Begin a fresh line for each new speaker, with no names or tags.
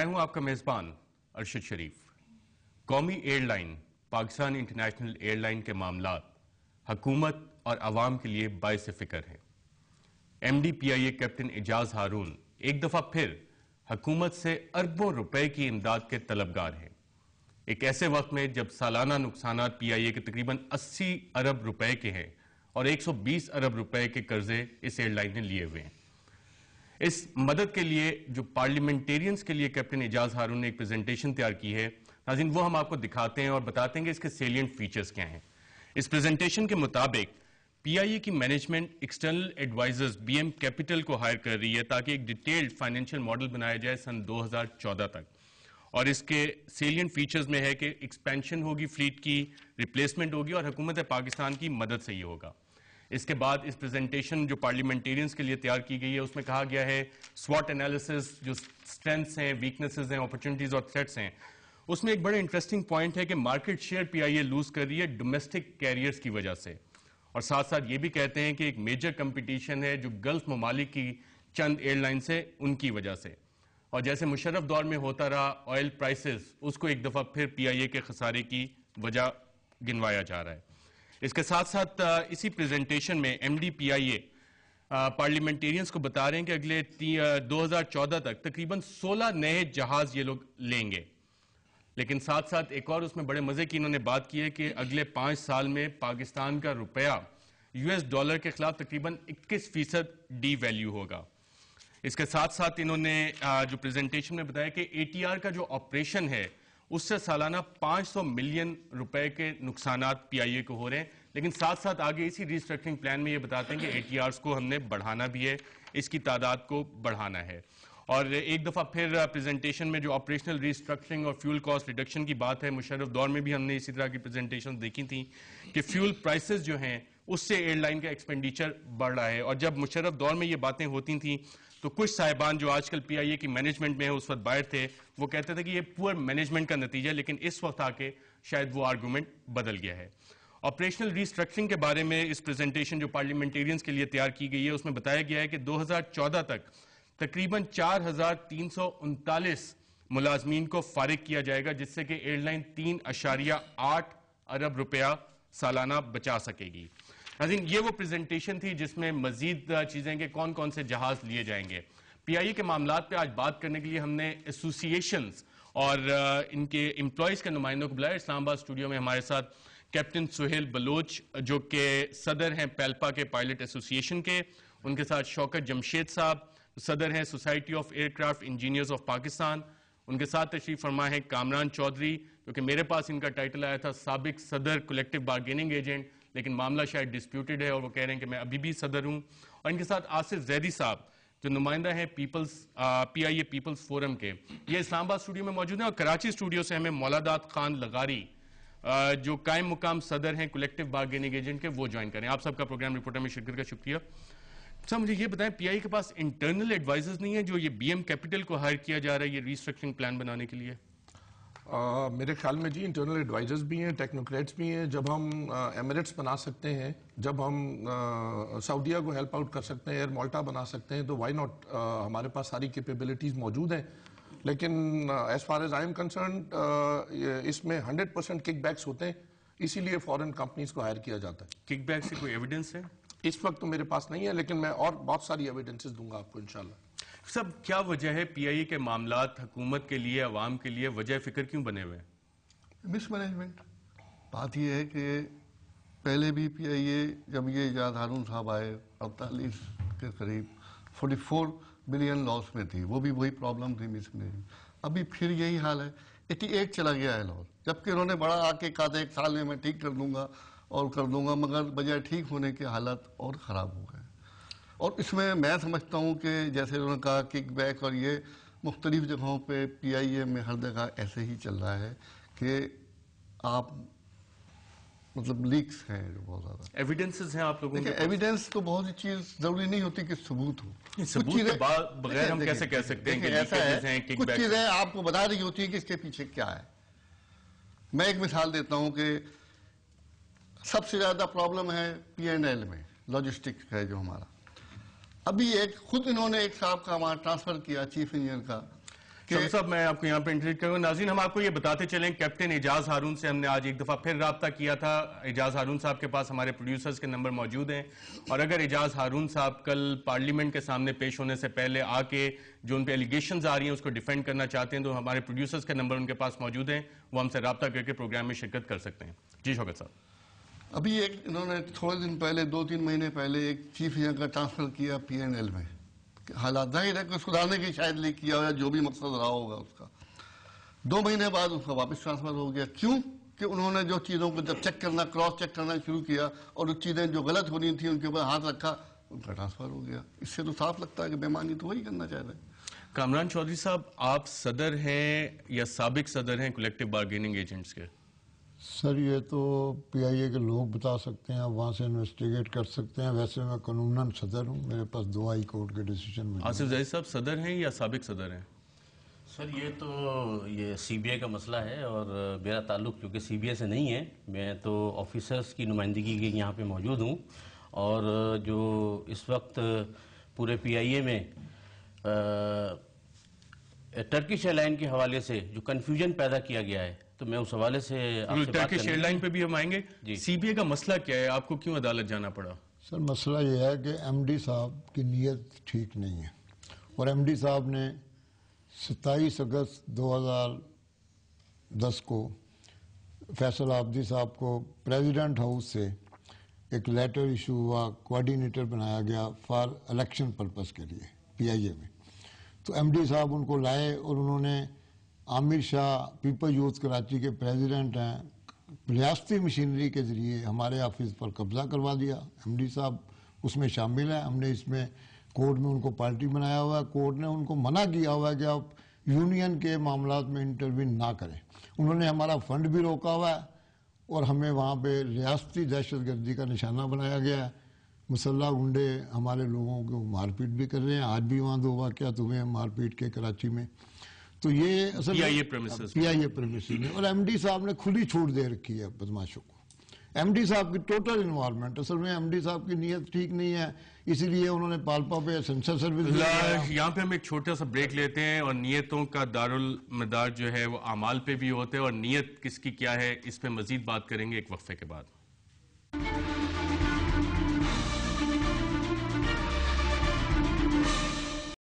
میں ہوں آپ کا میزبان ارشد شریف۔ قومی airline Pakistan international airline کے معاملات حکومت اور عوام کے لیے باعث فکر ہیں۔ M D P I A captain Ejaz Haroon ایک دفعہ پھر حکومت سے اربوں روپے کی امداد کے طلبگار ہیں، ایک ایسے وقت میں جب سالانہ نقصانات پی آئی اے کے تقریباً 80 ارب روپے کے ہیں اور 120 ارب روپے کے قرضے اس ایئر لائن نے لیے ہوئے ہیں۔ اس مدد کے لیے جو پارلیمنٹیرینز کے لیے کیپٹن اعجاز ہارون نے ایک پریزنٹیشن تیار کی ہے، ناظرین وہ ہم آپ کو دکھاتے ہیں اور بتاتے ہیں کہ اس کے سیلینٹ فیچرز کیا ہیں۔ اس پریزنٹیشن کے مطابق پی آئی اے کی management external advisors B M capital کو ہائر کر رہی ہے تاکہ ایک ڈیٹیلڈ فائنینشیل ماڈل بنایا جائے سن 2014 تک، اور اس کے سیلینٹ فیچرز میں ہے کہ ایکسپینشن ہوگی فلیٹ کی، ریپلیسمنٹ ہوگی اور حکومت پاکستان کی مدد سے یہ ہوگا۔ اس کے بعد اس پریزنٹیشن جو پارلیمنٹیرینز کے لیے تیار کی گئی ہے اس میں کہا گیا ہے سوٹ انالیسس، جو اسٹرینتھس ہیں، ویکنیسز ہیں، اپرچونٹیز اور تھریٹس ہیں، اس میں ایک بڑا انٹرسٹنگ پوائنٹ ہے کہ market share P I a loose کر رہی ہے ڈومیسٹک کیریئرز کی وجہ سے، اور ساتھ ساتھ یہ بھی کہتے ہیں کہ ایک میجر کمپٹیشن ہے جو گلف ممالک کی چند ایئر لائن سے ان کی وجہ سے، اور جیسے مشرف دور میں ہوتا رہا آئل پرائسز اس کو ایک دفعہ پھر پی آئی اے کے خسارے کی وجہ گنوایا جا رہا ہے۔ اس کے ساتھ ساتھ اسی پریزنٹیشن میں M D P I a parliamentarians کو بتا رہے ہیں کہ اگلے 2014 تک تقریباً 16 نئے جہاز یہ لوگ لیں گے، لیکن ساتھ ساتھ ایک اور اس میں بڑے مزے کی انہوں نے بات کی ہے کہ اگلے 5 سال میں پاکستان کا روپیہ یو ایس ڈالر کے خلاف تقریباً 21% ڈی ویلیو ہوگا۔ اس کے ساتھ ساتھ انہوں نے جو پریزنٹیشن میں بتایا کہ اے ٹی آر کا جو آپریشن ہے اس سے سالانہ 500 ملین روپے کے نقصانات پی آئی اے کو ہو رہے ہیں، لیکن ساتھ ساتھ آگے اسی ریسٹرکچرنگ پلان میں یہ بتاتے ہیں کہ اے ٹی آرز کو ہم نے بڑھانا بھی ہے، اس کی تعداد کو بڑھانا ہے۔ اور ایک دفعہ پھر پریزنٹیشن میں جو آپریشنل ریسٹرکچرنگ اور فیول کاسٹ ریڈکشن کی بات ہے، مشرف دور میں بھی ہم نے اسی طرح کی پریزنٹیشن دیکھی تھیں کہ فیول پرائسز جو ہیں اس سے ایئر لائن کا ایکسپینڈیچر بڑھ رہا ہے، اور جب مشرف دور میں یہ باتیں ہوتی تھیں تو کچھ صاحبان جو آج کل پی آئی اے کی مینجمنٹ میں ہیں اس وقت باہر تھے، وہ کہتے تھے کہ یہ پور مینجمنٹ کا نتیجہ ہے، لیکن اس وقت آ کے شاید وہ آرگومنٹ بدل گیا ہے۔ آپریشنل ریسٹرکچرنگ کے بارے میں اس پریزنٹیشن جو پارلیمنٹیرینز کے لیے تیار کی گئی ہے اس میں بتایا گیا ہے کہ 2014 تک تقریباً 4339 ملازمین کو فارغ کیا جائے گا، جس سے کہ ایئر لائن 3.8 ارب روپیہ سالانہ بچا سکے گی۔ ناظرین یہ وہ پریزنٹیشن تھی جس میں مزید چیزیں کہ کون کون سے جہاز لیے جائیں گے۔ پی آئی اے کے معاملات پہ آج بات کرنے کے لیے ہم نے ایسوسییشنز اور ان کے امپلائیز کے نمائندوں کو بلایا۔ اسلام آباد اسٹوڈیو میں ہمارے ساتھ کیپٹن سہیل بلوچ جو کہ صدر ہیں پیلپا کے پائلٹ ایسوسییشن کے، ان کے ساتھ شوکت جمشید صاحب صدر ہیں society of aircraft engineers of Pakistan, ان کے ساتھ تشریف فرما ہے کامران چودھری جو کہ میرے پاس ان کا ٹائٹل آیا تھا سابق صدر کولیکٹیو بارگیننگ ایجنٹ، لیکن معاملہ شاید ڈسپیوٹڈ ہے اور وہ کہہ رہے ہیں کہ میں ابھی بھی صدر ہوں، اور ان کے ساتھ آصف زیدی صاحب جو نمائندہ ہیں پی آئی اے پیپلز فورم کے، یہ اسلام آباد اسٹوڈیو میں موجود ہیں، اور کراچی اسٹوڈیو سے ہمیں مولادات خان لغاری جو قائم مقام صدر ہیں کولیکٹیو بارگیننگ ایجنٹ کے، وہ جوائن کریں۔ آپ سب کا پروگرام رپورٹر میں شرکت کا شکریہ۔ سر مجھے یہ بتائیں پی آئی اے کے پاس انٹرنل ایڈوائزرز نہیں ہیں جو یہ بی ایم کیپٹل کو ہائر کیا جا رہا ہے یہ ریسٹرکچرنگ پلان بنانے کے لیے؟
میرے خیال میں جی انٹرنل ایڈوائزرز بھی ہیں، ٹیکنوکریٹس بھی ہیں۔ جب ہم ایمریٹس بنا سکتے ہیں، جب ہم سعودیہ کو ہیلپ آؤٹ کر سکتے ہیں، ایئر مالٹا بنا سکتے ہیں، تو وائی ناٹ، ہمارے پاس ساری کیپیبلٹیز موجود ہیں۔ لیکن as far as I am concerned اس میں 100% کک بیکس ہوتے ہیں، اسی لیے فورن کمپنیز کو ہائر کیا جاتا ہے۔
کک بیک سے کوئی ایویڈنس ہے؟
اس وقت تو میرے پاس نہیں ہے، لیکن میں اور بہت ساری ایویڈنسز دوں گا آپ کو انشاءاللہ۔
سب کیا وجہ ہے پی آئی اے کے معاملات حکومت کے لیے، عوام کے لیے وجہ فکر کیوں بنے ہوئے ہیں؟
مس مینجمنٹ۔ بات یہ ہے کہ پہلے بھی پی آئی اے جب یہ اعجاز ہارون صاحب آئے 48 کے قریب 44 بلین لاس میں تھی، وہ بھی وہی پرابلم تھی مس مینجمنٹ۔ ابھی پھر یہی حال ہے، 88 چلا گیا ہے لاس، جبکہ انہوں نے بڑا آ کے کہا تھا 1 سال میں ٹھیک کر دوں گا اور کر دوں گا، مگر بجائے ٹھیک ہونے کے حالات اور خراب ہو گئے۔ اور اس میں میں سمجھتا ہوں کہ جیسے انہوں نے کہا کک بیک، اور یہ مختلف جگہوں پہ پی آئی اے میں ہر جگہ ایسے ہی چل رہا ہے کہ آپ مطلب لیکس ہیں جو بہت زیادہ
ایویڈنسز ہیں آپ لوگوں کے؟
ایویڈنس تو بہت سی چیز ضروری نہیں ہوتی کہ ثبوت ہو،
ثبوت کے بغیر ہم کیسے کہہ سکتے ہیں کہ لیکیجز ہیں، کک بیک؟
کچھ چیزیں آپ کو بتا رہی ہوتی ہیں کہ اس کے پیچھے کیا ہے۔ میں ایک مثال دیتا ہوں کہ سب سے زیادہ پرابلم ہے پی اینڈ ایل میں، لاجسٹک ہے جو ہمارا۔ ابھی ایک خود انہوں نے ایک صاحب کا ہمارا ٹرانسفر کیا چیف انجینئر کا،
شوکت صاحب میں آپ کو یہاں پہ انٹریکٹ کروں گا. ناظرین ہم آپ کو یہ بتاتے چلیں کیپٹن اعجاز ہارون سے ہم نے آج ایک دفعہ پھر رابطہ کیا تھا. اعجاز ہارون صاحب کے پاس ہمارے پروڈیوسرز کے نمبر موجود ہیں, اور اگر اعجاز ہارون صاحب کل پارلیمنٹ کے سامنے پیش ہونے سے پہلے آ کے جو ان پہ ایلیگیشنز آ رہی ہیں اس کو ڈیفینڈ کرنا چاہتے ہیں تو ہمارے پروڈیوسرز کے نمبر ان کے پاس موجود ہیں, وہ ہم سے رابطہ کر کے پروگرام میں شرکت کر سکتے ہیں. جی شوکت صاحب.
ابھی ایک انہوں نے تھوڑے دن پہلے 2-3 مہینے پہلے ایک چیف یہاں کا ٹرانسفر کیا PNL میں. حالات ظاہر ہے کہ سدھارنے کی شاید لے کیا ہوا جو بھی مقصد رہا ہوگا اس کا. 2 مہینے بعد اس کا واپس ٹرانسفر ہو گیا. کیوں کہ انہوں نے جو چیزوں کو جب چیک کرنا کراس چیک کرنا شروع کیا اور جو چیزیں جو غلط ہونی تھیں ان کے اوپر ہاتھ رکھا, ان کا ٹرانسفر ہو گیا. اس سے تو صاف لگتا ہے کہ بےمانی تو وہی کرنا چاہ رہے ہیں.
کامران چودھری صاحب آپ صدر ہیں یا سابق صدر ہیں کولیکٹیو بارگیننگ ایجنٹس کے؟
سر یہ تو PIA کے لوگ بتا سکتے ہیں, آپ وہاں سے انویسٹیگیٹ کر سکتے ہیں. ویسے میں قانوناً صدر ہوں, میرے پاس 2 ہائی کورٹ کے ڈیسیجن میں.
آصف زاہد صاحب صدر ہیں یا سابق صدر ہیں؟
سر یہ CBI کا مسئلہ ہے اور میرا تعلق کیونکہ CBI سے نہیں ہے, میں تو آفیسرز کی نمائندگی کے یہاں پہ موجود ہوں. اور جو اس وقت پورے PIA میں ٹرکش ایئر لائن کے حوالے سے جو کنفیوژن پیدا کیا گیا ہے تو میں اس حوالے سے آپ سے بات
ٹرکش ایئر لائن پہ بھی ہم آئیں گے. CBI کا مسئلہ کیا ہے, آپ کو کیوں عدالت جانا پڑا؟
سر مسئلہ یہ ہے کہ MD صاحب کی نیت ٹھیک نہیں ہے, اور MD صاحب نے 27 اگست 2010 کو فیصل عابدی صاحب کو پریزیڈنٹ ہاؤس سے ایک لیٹر ایشو ہوا, کوارڈینیٹر بنایا گیا فار الیکشن پرپس کے لیے PIA میں. تو MD صاحب ان کو لائے اور انہوں نے عامر شاہ پیپل یوتھ کراچی کے پریزیڈنٹ ہیں, ریاستی مشینری کے ذریعے ہمارے آفس پر قبضہ کروا دیا. MD صاحب اس میں شامل ہیں, ہم نے اس میں کورٹ میں ان کو پارٹی بنایا ہوا ہے. کورٹ نے ان کو منع کیا ہوا ہے کہ آپ یونین کے معاملات میں انٹروین نہ کریں. انہوں نے ہمارا فنڈ بھی روکا ہوا ہے اور ہمیں وہاں پہ ریاستی دہشت گردی کا نشانہ بنایا گیا ہے. مسلح گنڈے ہمارے لوگوں کو مار پیٹ بھی کر رہے ہیں. آج بھی وہاں 2 واقعات ہوئے ہیں مار پیٹ کے کراچی میں. تو یہ اصل PIA پریمیسز میں, اور MD صاحب نے کھلی چھوٹ دے رکھی ہے بدماشوں کو. MD صاحب کی ٹوٹل انوالومنٹ, اصل میں MD صاحب کی نیت ٹھیک نہیں ہے, اسی لیے انہوں نے پالپا پہ سینسر سروس.
یہاں پہ ہم ایک چھوٹا سا بریک لیتے ہیں, اور نیتوں کا دارالمدار جو ہے وہ اعمال پہ بھی ہوتے ہیں, اور نیت کس کی کیا ہے اس پہ مزید بات کریں گے ایک وقفے کے بعد.